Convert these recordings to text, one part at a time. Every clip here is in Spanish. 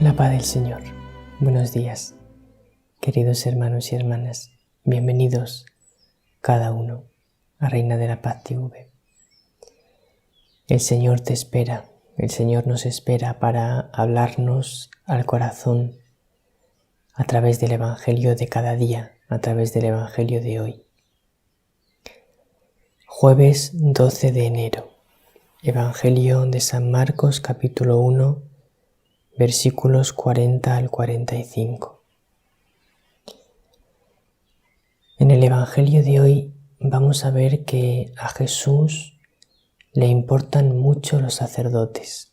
La paz del Señor. Buenos días, queridos hermanos y hermanas. Bienvenidos cada uno a Reina de la Paz TV. El Señor te espera, el Señor nos espera para hablarnos al corazón a través del Evangelio de cada día, a través del Evangelio de hoy. Jueves 12 de enero. Evangelio de San Marcos, capítulo 1, versículos 40 al 45. En el Evangelio de hoy vamos a ver que a Jesús le importan mucho los sacerdotes.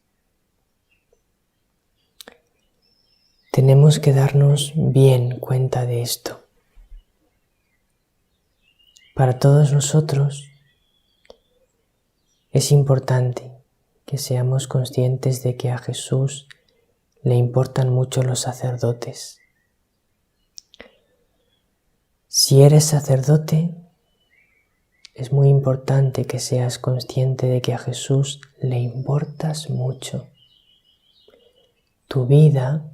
Tenemos que darnos bien cuenta de esto. Para todos nosotros es importante que seamos conscientes de que a Jesús le importan mucho los sacerdotes. Si eres sacerdote, es muy importante que seas consciente de que a Jesús le importas mucho. Tu vida,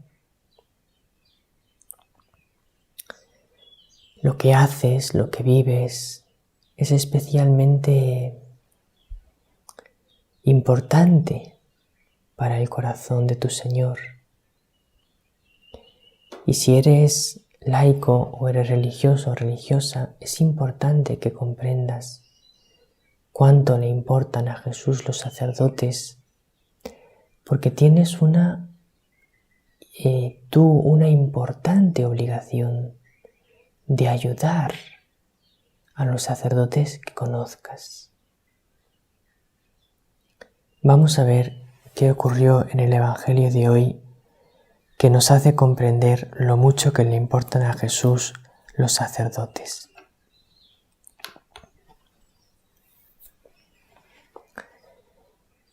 lo que haces, lo que vives, es especialmente importante para el corazón de tu Señor. Y si eres laico o eres religioso o religiosa, es importante que comprendas cuánto le importan a Jesús los sacerdotes, porque tienes una importante obligación de ayudar a los sacerdotes que conozcas. Vamos a ver qué ocurrió en el Evangelio de hoy que nos hace comprender lo mucho que le importan a Jesús los sacerdotes.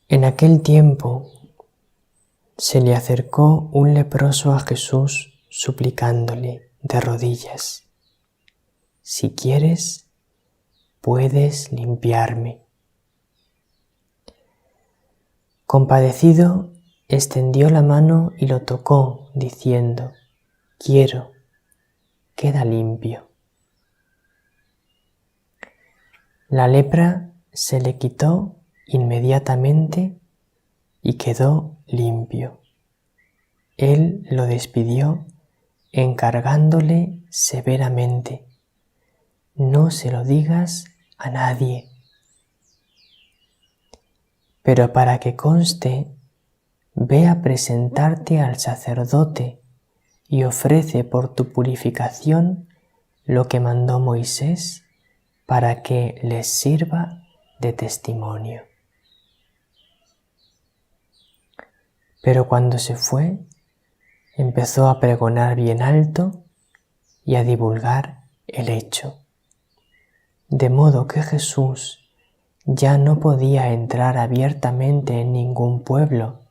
En aquel tiempo se le acercó un leproso a Jesús suplicándole de rodillas: «Si quieres, puedes limpiarme». Compadecido, extendió la mano y lo tocó, diciendo: «Quiero, queda limpio». La lepra se le quitó inmediatamente y quedó limpio. Él lo despidió, encargándole severamente: «No se lo digas a nadie». Pero para que conste, ve a presentarte al sacerdote y ofrece por tu purificación lo que mandó Moisés para que les sirva de testimonio. Pero cuando se fue, empezó a pregonar bien alto y a divulgar el hecho. De modo que Jesús ya no podía entrar abiertamente en ningún pueblo,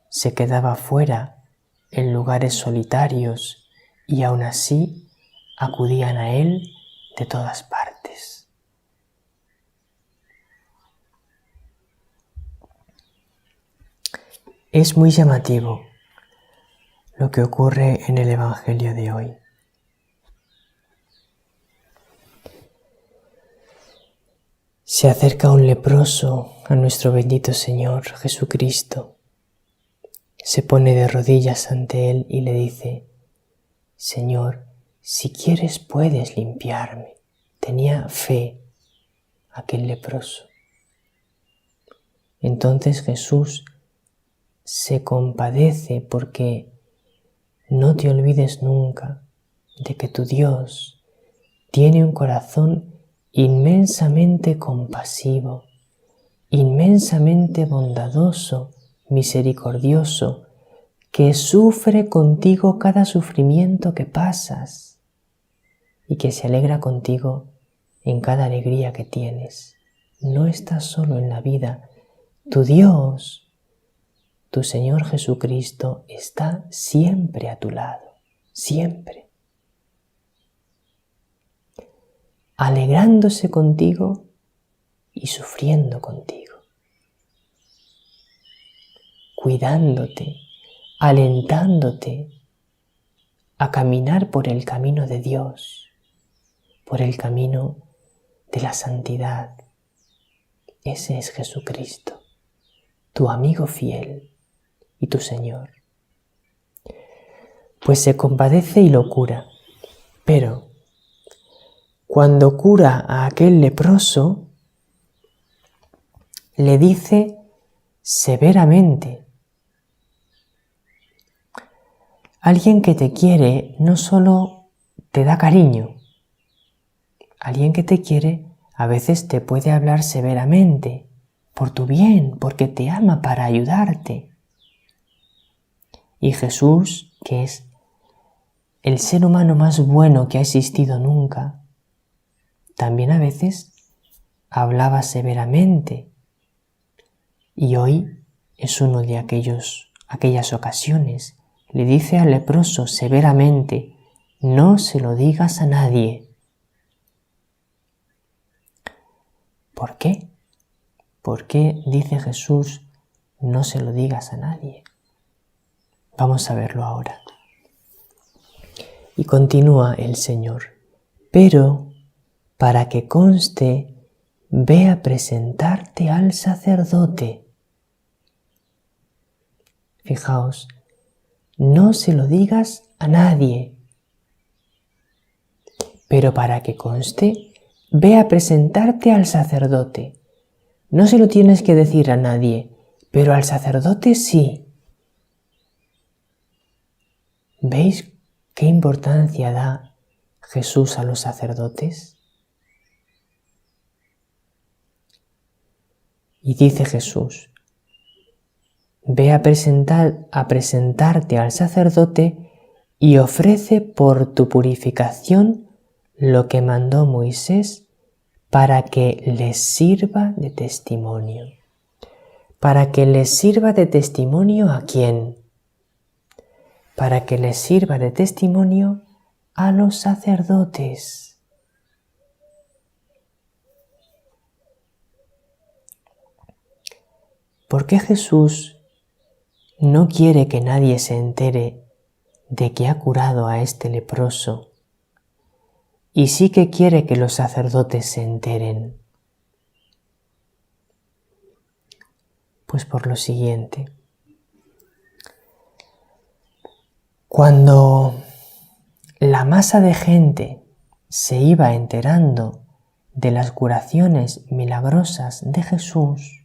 se quedaba fuera en lugares solitarios y aún así acudían a él de todas partes. Es muy llamativo lo que ocurre en el Evangelio de hoy. Se acerca un leproso a nuestro bendito Señor Jesucristo. Se pone de rodillas ante Él y le dice: «Señor, si quieres puedes limpiarme». Tenía fe aquel leproso. Entonces Jesús se compadece porque no te olvides nunca de que tu Dios tiene un corazón inmensamente compasivo, inmensamente bondadoso, misericordioso, que sufre contigo cada sufrimiento que pasas y que se alegra contigo en cada alegría que tienes. No estás solo en la vida. Tu Dios, tu Señor Jesucristo, está siempre a tu lado, siempre, alegrándose contigo y sufriendo contigo, cuidándote, alentándote a caminar por el camino de Dios, por el camino de la santidad. Ese es Jesucristo, tu amigo fiel y tu Señor. Pues se compadece y lo cura, pero cuando cura a aquel leproso, le dice severamente: alguien que te quiere no solo te da cariño, alguien que te quiere a veces te puede hablar severamente, por tu bien, porque te ama para ayudarte. Y Jesús, que es el ser humano más bueno que ha existido nunca, también a veces hablaba severamente. Y hoy es uno de aquellas ocasiones. Le dice al leproso severamente: no se lo digas a nadie. ¿Por qué? ¿Por qué dice Jesús: no se lo digas a nadie? Vamos a verlo ahora. Y continúa el Señor: pero para que conste, ve a presentarte al sacerdote. Fijaos, no se lo digas a nadie, pero para que conste, ve a presentarte al sacerdote. No se lo tienes que decir a nadie, pero al sacerdote sí. ¿Veis qué importancia da Jesús a los sacerdotes? Y dice Jesús: ve a presentarte al sacerdote y ofrece por tu purificación lo que mandó Moisés para que les sirva de testimonio. ¿Para que les sirva de testimonio a quién? Para que les sirva de testimonio a los sacerdotes. ¿Por qué Jesús no quiere que nadie se entere de que ha curado a este leproso, y sí que quiere que los sacerdotes se enteren? Pues por lo siguiente: cuando la masa de gente se iba enterando de las curaciones milagrosas de Jesús,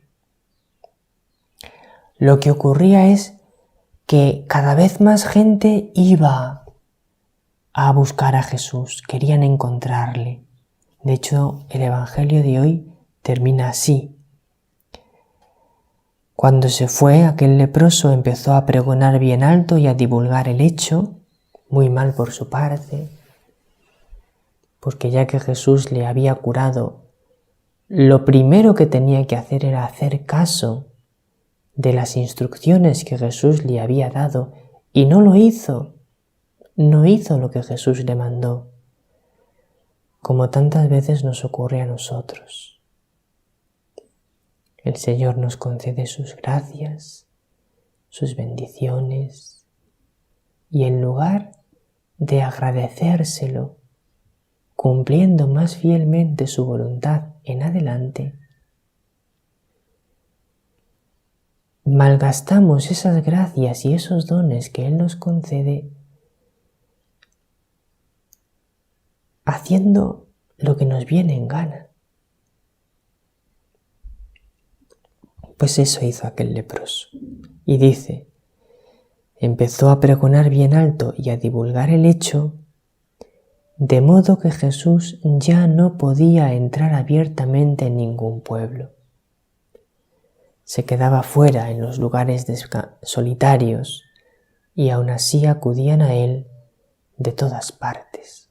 lo que ocurría es que cada vez más gente iba a buscar a Jesús, querían encontrarle. De hecho, el Evangelio de hoy termina así: cuando se fue, aquel leproso empezó a pregonar bien alto y a divulgar el hecho, muy mal por su parte, porque ya que Jesús le había curado, lo primero que tenía que hacer era hacer caso de las instrucciones que Jesús le había dado, y no lo hizo. No hizo lo que Jesús le mandó, como tantas veces nos ocurre a nosotros. El Señor nos concede sus gracias, sus bendiciones, y en lugar de agradecérselo, cumpliendo más fielmente su voluntad en adelante, malgastamos esas gracias y esos dones que Él nos concede haciendo lo que nos viene en gana. Pues eso hizo aquel leproso. Y dice: empezó a pregonar bien alto y a divulgar el hecho, de modo que Jesús ya no podía entrar abiertamente en ningún pueblo. Se quedaba fuera en los lugares solitarios, y aún así acudían a Él de todas partes.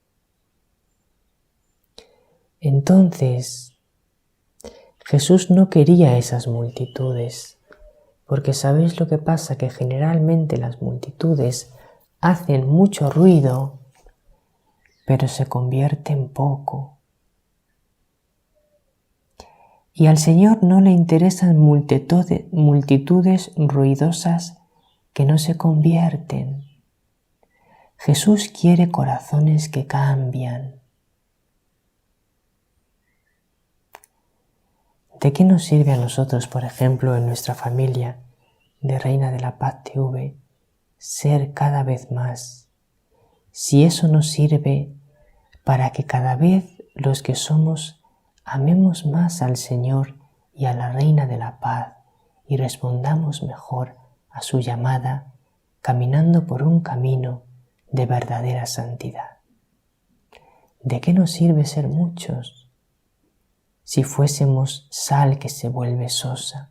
Entonces, Jesús no quería esas multitudes, porque ¿sabéis lo que pasa? Que generalmente las multitudes hacen mucho ruido, pero se convierten poco. Y al Señor no le interesan multitudes ruidosas que no se convierten. Jesús quiere corazones que cambian. ¿De qué nos sirve a nosotros, por ejemplo, en nuestra familia de Reina de la Paz TV, ser cada vez más, si eso nos sirve para que cada vez los que somos amemos más al Señor y a la Reina de la Paz y respondamos mejor a su llamada, caminando por un camino de verdadera santidad? ¿De qué nos sirve ser muchos si fuésemos sal que se vuelve sosa?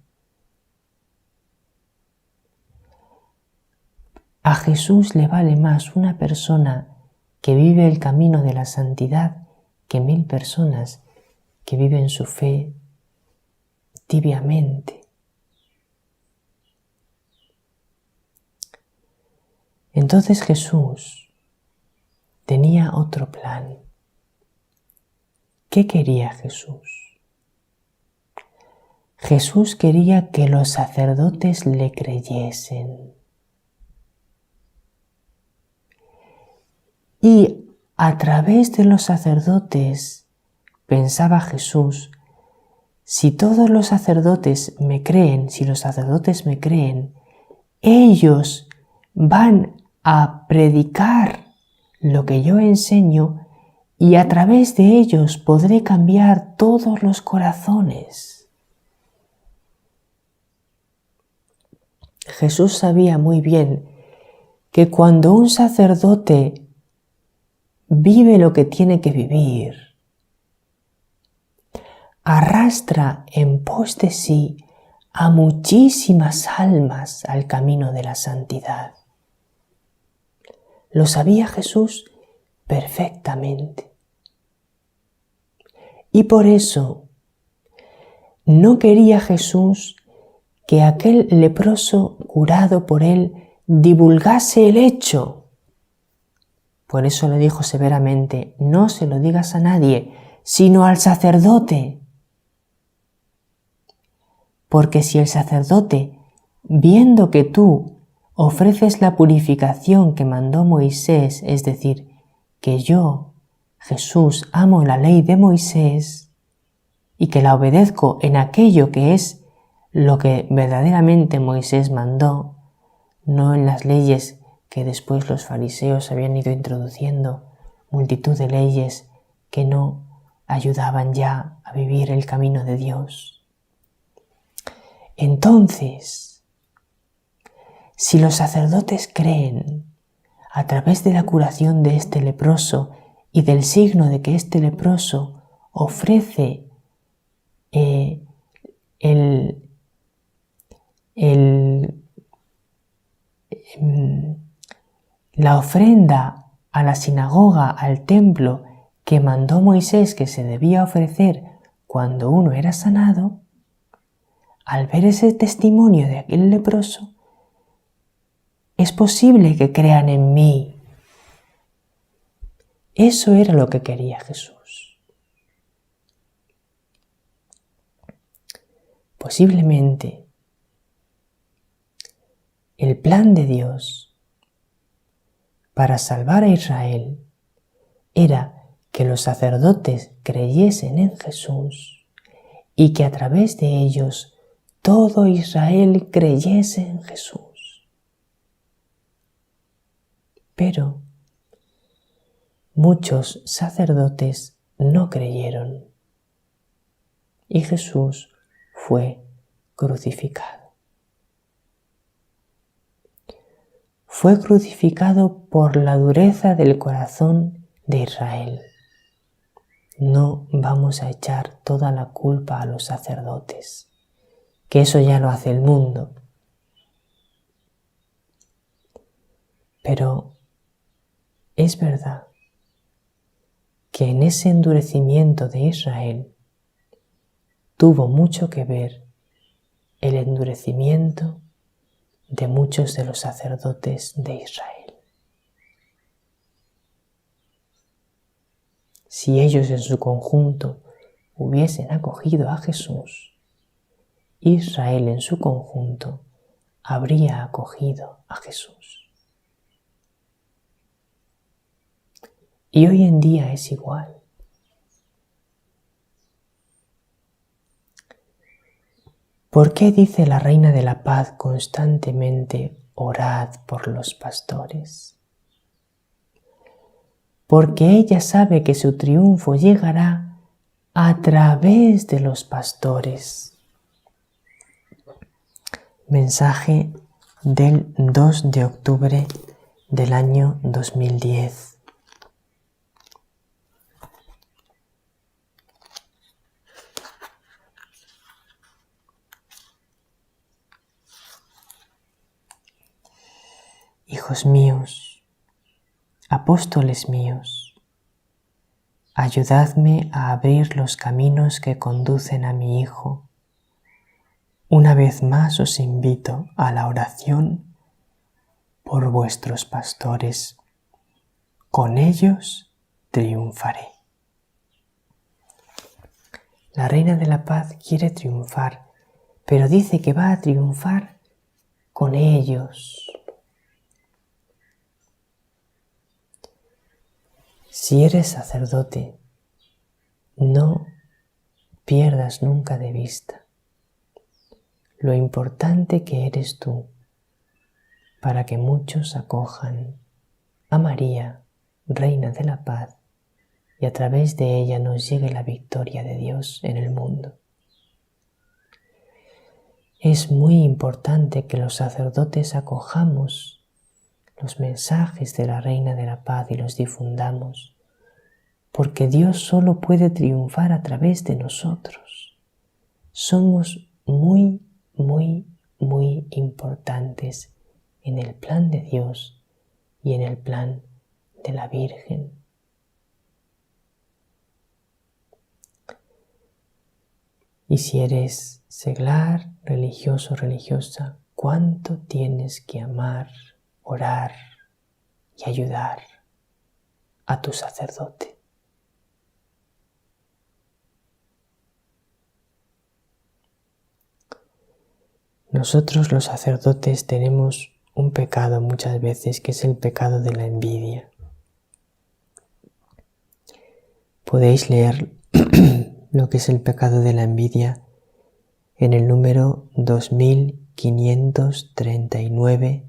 A Jesús le vale más una persona que vive el camino de la santidad que 1000 personas que viven su fe tibiamente. Entonces Jesús tenía otro plan. ¿Qué quería Jesús? Jesús quería que los sacerdotes le creyesen. Y a través de los sacerdotes, pensaba Jesús, si todos los sacerdotes me creen, si los sacerdotes me creen, ellos van a predicar lo que yo enseño y a través de ellos podré cambiar todos los corazones. Jesús sabía muy bien que cuando un sacerdote vive lo que tiene que vivir, arrastra en pos de sí a muchísimas almas al camino de la santidad. Lo sabía Jesús perfectamente. Y por eso no quería Jesús que aquel leproso curado por él divulgase el hecho. Por eso le dijo severamente, no se lo digas a nadie, sino al sacerdote. Porque si el sacerdote, viendo que tú ofreces la purificación que mandó Moisés, es decir, que yo, Jesús, amo la ley de Moisés y que la obedezco en aquello que es lo que verdaderamente Moisés mandó, no en las leyes que después los fariseos habían ido introduciendo, multitud de leyes que no ayudaban ya a vivir el camino de Dios. Entonces, si los sacerdotes creen a través de la curación de este leproso y del signo de que este leproso ofrece la ofrenda a la sinagoga, al templo, que mandó Moisés que se debía ofrecer cuando uno era sanado, al ver ese testimonio de aquel leproso, es posible que crean en mí. Eso era lo que quería Jesús. Posiblemente el plan de Dios para salvar a Israel era que los sacerdotes creyesen en Jesús y que a través de ellos todo Israel creyese en Jesús. Pero muchos sacerdotes no creyeron y Jesús fue crucificado. Fue crucificado por la dureza del corazón de Israel. No vamos a echar toda la culpa a los sacerdotes, que eso ya lo hace el mundo. Pero es verdad que en ese endurecimiento de Israel tuvo mucho que ver el endurecimiento de muchos de los sacerdotes de Israel. Si ellos en su conjunto hubiesen acogido a Jesús, Israel en su conjunto habría acogido a Jesús. Y hoy en día es igual. ¿Por qué dice la Reina de la Paz constantemente: orad por los pastores? Porque ella sabe que su triunfo llegará a través de los pastores. Mensaje del 2 de octubre del año 2010. Hijos míos, apóstoles míos, ayudadme a abrir los caminos que conducen a mi Hijo. Una vez más os invito a la oración por vuestros pastores. Con ellos triunfaré. La Reina de la Paz quiere triunfar, pero dice que va a triunfar con ellos. Si eres sacerdote, no pierdas nunca de vista lo importante que eres tú para que muchos acojan a María, Reina de la Paz, y a través de ella nos llegue la victoria de Dios en el mundo. Es muy importante que los sacerdotes acojamos los mensajes de la Reina de la Paz y los difundamos, porque Dios solo puede triunfar a través de nosotros. Somos muy importantes en el plan de Dios y en el plan de la Virgen. Y si eres seglar, religioso, religiosa, ¿cuánto tienes que amar, orar y ayudar a tu sacerdote? Nosotros los sacerdotes tenemos un pecado muchas veces, que es el pecado de la envidia. Podéis leer lo que es el pecado de la envidia en el número 2539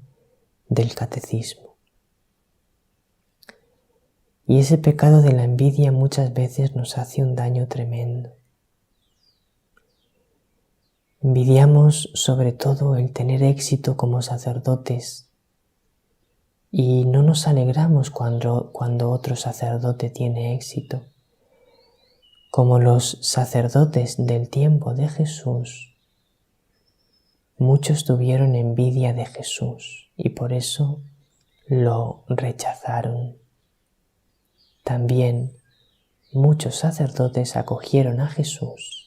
del Catecismo. Y ese pecado de la envidia muchas veces nos hace un daño tremendo. Envidiamos sobre todo el tener éxito como sacerdotes y no nos alegramos cuando otro sacerdote tiene éxito. Como los sacerdotes del tiempo de Jesús, muchos tuvieron envidia de Jesús y por eso lo rechazaron. También muchos sacerdotes acogieron a Jesús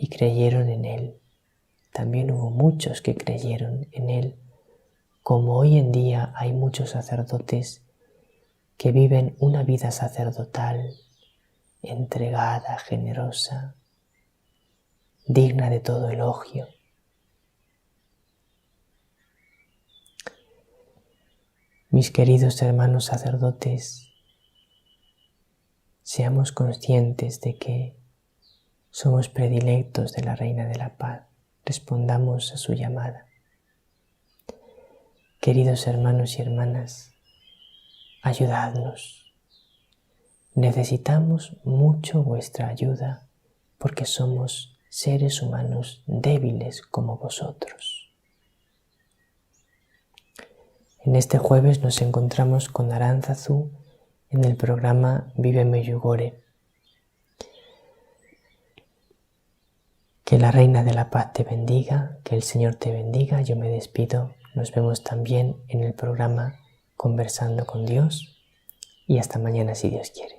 y creyeron en Él. También hubo muchos que creyeron en Él, como hoy en día hay muchos sacerdotes que viven una vida sacerdotal entregada, generosa, digna de todo elogio. Mis queridos hermanos sacerdotes, seamos conscientes de que somos predilectos de la Reina de la Paz. Respondamos a su llamada. Queridos hermanos y hermanas, ayudadnos. Necesitamos mucho vuestra ayuda porque somos seres humanos débiles como vosotros. En este jueves nos encontramos con Aránzazu en el programa Vive Medjugorje. Que la Reina de la Paz te bendiga, que el Señor te bendiga. Yo me despido. Nos vemos también en el programa Conversando con Dios y hasta mañana si Dios quiere.